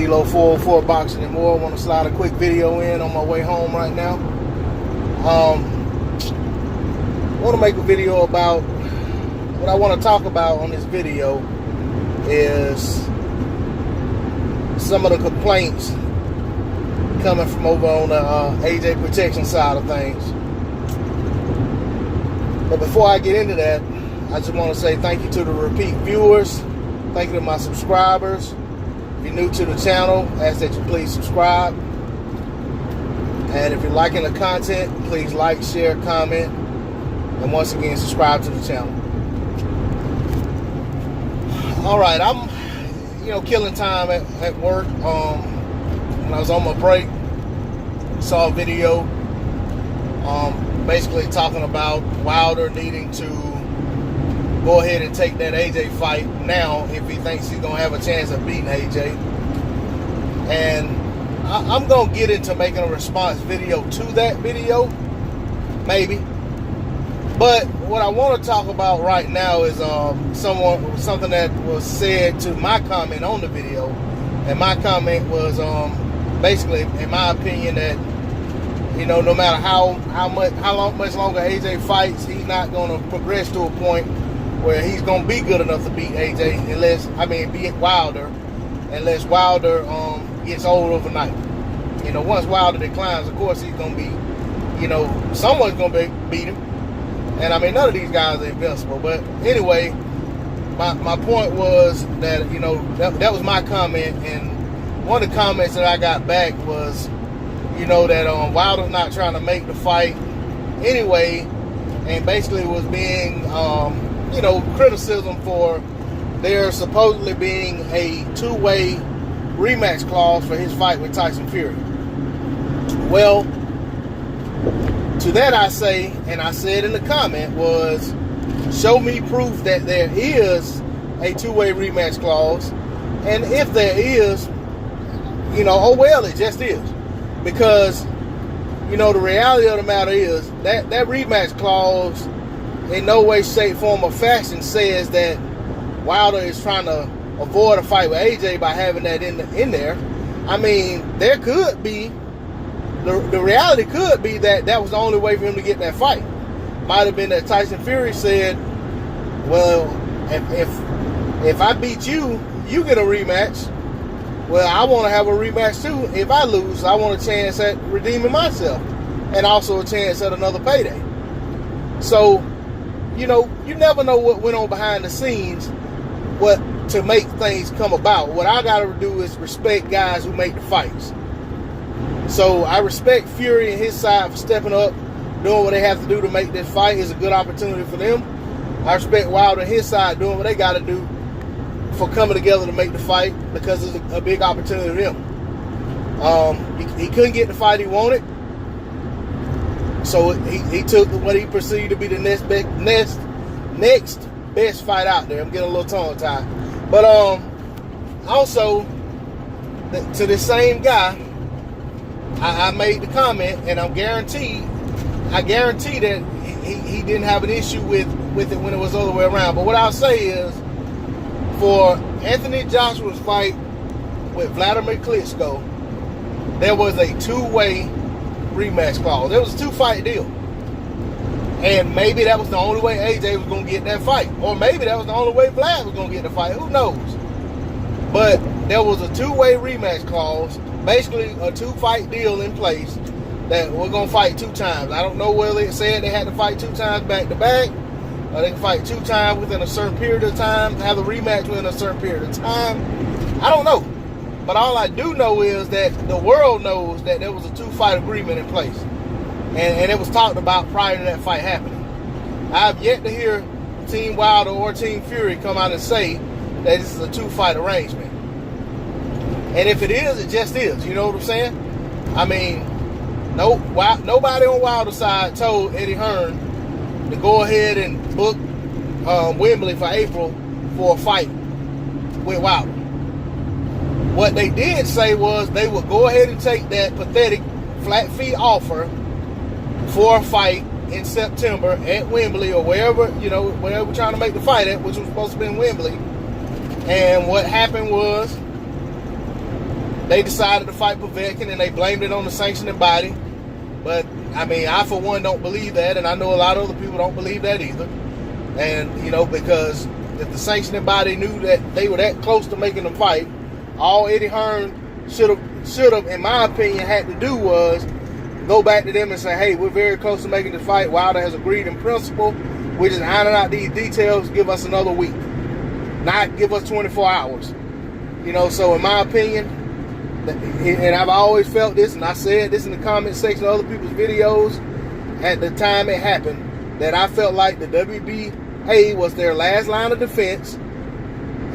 Kilo 404 Boxing and More. I want to slide a quick video in on my way home right now. I want to make a video about what I want to talk about on this video is some of the complaints coming from over on the AJ protection side of things. But before I get into that, I just want to say thank you to the repeat viewers. Thank you to my subscribers. If you're new to the channel, I ask that you please subscribe. And if you're liking the content, please like, share, comment, and once again, subscribe to the channel. All right, I'm, killing time at work. When I was on my break, saw a video, basically talking about Wilder needing to go ahead and take that AJ fight now if he thinks he's gonna have a chance of beating AJ. And I'm gonna get into making a response video to that video, maybe. But what I want to talk about right now is something that was said to my comment on the video, and my comment was basically, in my opinion, that no matter how much longer AJ fights, he's not going to progress to a point where he's going to be good enough to beat AJ beat Wilder, unless Wilder gets old overnight. Once Wilder declines, of course he's going to be, someone's going to beat him. And none of these guys are invincible. But anyway, my point was that, that was my comment. And one of the comments that I got back was, that Wilder's not trying to make the fight anyway, and basically was being, criticism for there supposedly being a two-way rematch clause for his fight with Tyson Fury. Well, to that I say, and I said in the comment, was show me proof that there is a two-way rematch clause, and if there is, oh well, it just is. Because, the reality of the matter is that rematch clause in no way, shape, form, or fashion says that Wilder is trying to avoid a fight with AJ by having that in there. There could be, the reality could be that was the only way for him to get that fight. Might have been that Tyson Fury said, well, if I beat you, you get a rematch. Well, I want to have a rematch too. If I lose, I want a chance at redeeming myself and also a chance at another payday. So, you never know what went on behind the scenes, to make things come about. What I got to do is respect guys who make the fights. So I respect Fury and his side for stepping up, doing what they have to do to make this fight. Is a good opportunity for them. I respect Wilder and his side doing what they got to do for coming together to make the fight, because it's a big opportunity for them. He couldn't get the fight he wanted, so he took what he perceived to be the next best fight out there. I'm getting a little tongue-tied. But also, to the same guy, I made the comment, and I guarantee that he didn't have an issue with it when it was the other way around. But what I'll say is, for Anthony Joshua's fight with Vladimir Klitschko, there was a two-way rematch clause. There was a two-fight deal. And maybe that was the only way AJ was going to get that fight. Or maybe that was the only way Vlad was going to get the fight. Who knows? But there was a two-way rematch clause, basically a two-fight deal in place that we're going to fight two times. I don't know whether it said they had to fight two times back-to-back, or they can fight two times within a certain period of time, have a rematch within a certain period of time. I don't know. But all I do know is that the world knows that there was a two-fight agreement in place. And it was talked about prior to that fight happening. I've yet to hear Team Wilder or Team Fury come out and say that this is a two-fight arrangement. And if it is, it just is. You know what I'm saying? Nobody on Wilder's side told Eddie Hearn to go ahead and book Wembley for April for a fight with Wilder. What they did say was they would go ahead and take that pathetic flat fee offer for a fight in September at Wembley or wherever we're trying to make the fight at, which was supposed to be in Wembley. And what happened was they decided to fight Povetkin and they blamed it on the sanctioning body. But, I mean, I, for one, don't believe that, and I know a lot of other people don't believe that either. And, you know, because if the sanctioning body knew that they were that close to making them fight, all Eddie Hearn should have, in my opinion, had to do was go back to them and say, hey, we're very close to making the fight. Wilder has agreed in principle. We're just ironing out these details. Give us another week. Not give us 24 hours. You know, so in my opinion, and I've always felt this, and I said this in the comment section of other people's videos at the time it happened, that I felt like the WBA was their last line of defense,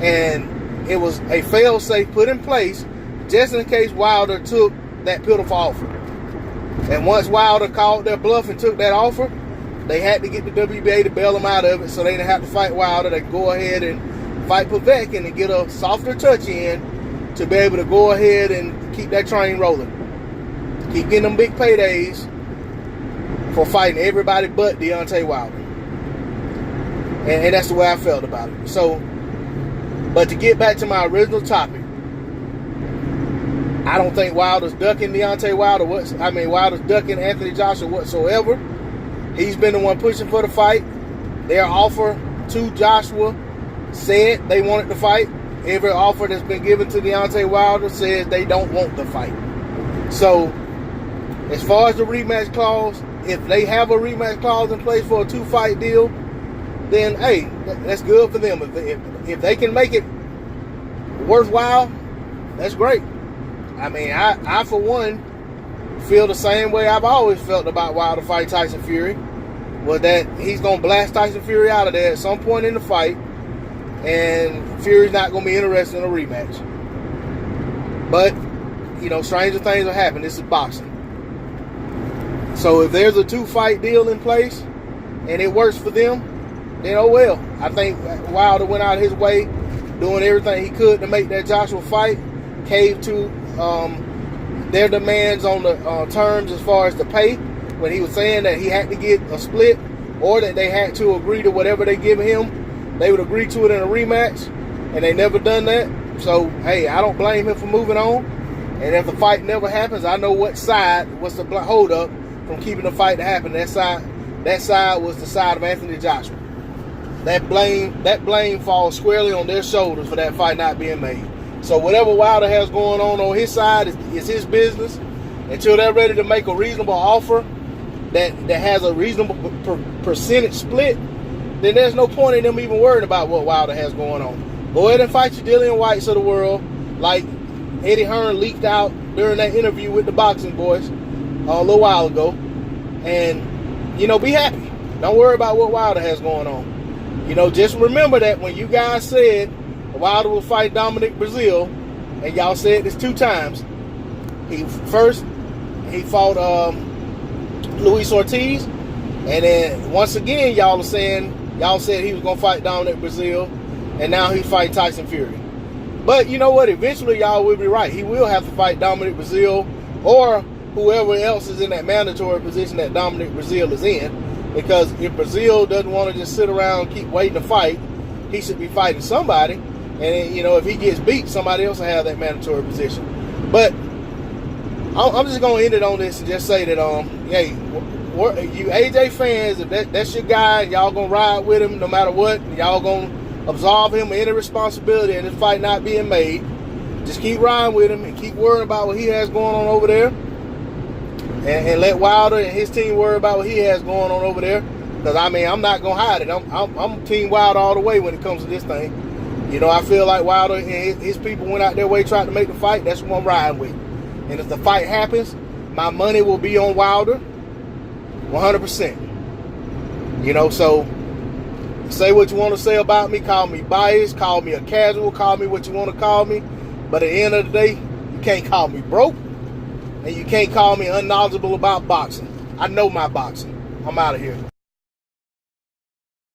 and it was a fail-safe put in place just in case Wilder took that pitiful offer. And once Wilder called their bluff and took that offer, they had to get the WBA to bail them out of it so they didn't have to fight Wilder. They could go ahead and fight Povetkin and get a softer touch in to be able to go ahead and keep that train rolling. Keep getting them big paydays for fighting everybody but Deontay Wilder. And that's the way I felt about it. So, but to get back to my original topic, I don't think Wilder's ducking Deontay Wilder. Wilder's ducking Anthony Joshua whatsoever. He's been the one pushing for the fight. Their offer to Joshua said they wanted to fight. Every offer that's been given to Deontay Wilder says they don't want to fight. So, as far as the rematch clause, if they have a rematch clause in place for a 2-fight deal, then hey, that's good for them. If they can make it worthwhile, that's great. I mean, I for one feel the same way I've always felt about Wilder fight Tyson Fury, was that he's going to blast Tyson Fury out of there at some point in the fight, and Fury's not going to be interested in a rematch. But, you know, stranger things will happen. This is boxing. So if there's a 2-fight deal in place and it works for them, then oh well. I think Wilder went out of his way, doing everything he could to make that Joshua fight, caved to their demands on the terms as far as the pay, when he was saying that he had to get a split or that they had to agree to whatever they give him, they would agree to it in a rematch, and they never done that. So, hey, I don't blame him for moving on. And if the fight never happens, I know what's the hold up from keeping the fight to happen. That side was the side of Anthony Joshua. That blame falls squarely on their shoulders for that fight not being made. So whatever Wilder has going on his side is his business. Until they're ready to make a reasonable offer that has a reasonable percentage split, then there's no point in them even worrying about what Wilder has going on. Go ahead and fight your Dillian Whites of the world, like Eddie Hearn leaked out during that interview with the Boxing Voice a little while ago. And, you know, be happy. Don't worry about what Wilder has going on. You know, just remember that when you guys said Wilder will fight Dominic Breazeale, and y'all said this 2 times. He fought Luis Ortiz, and then once again y'all said he was gonna fight Dominic Breazeale, and now he's fighting Tyson Fury. But you know what? Eventually y'all will be right. He will have to fight Dominic Breazeale or whoever else is in that mandatory position that Dominic Breazeale is in. Because if Breazeale doesn't want to just sit around and keep waiting to fight, he should be fighting somebody. And, you know, if he gets beat, somebody else will have that mandatory position. But I'm just going to end it on this and just say that, hey, you AJ fans, if that's your guy, y'all going to ride with him no matter what, y'all going to absolve him of any responsibility in this fight not being made, just keep riding with him and keep worrying about what he has going on over there. And let Wilder and his team worry about what he has going on over there. Because, I mean, I'm not going to hide it. I'm Team Wilder all the way when it comes to this thing. You know, I feel like Wilder and his people went out their way trying to make the fight. That's what I'm riding with. And if the fight happens, my money will be on Wilder 100%. You know, so say what you want to say about me. Call me biased. Call me a casual. Call me what you want to call me. But at the end of the day, you can't call me broke. And you can't call me unknowledgeable about boxing. I know my boxing. I'm out of here.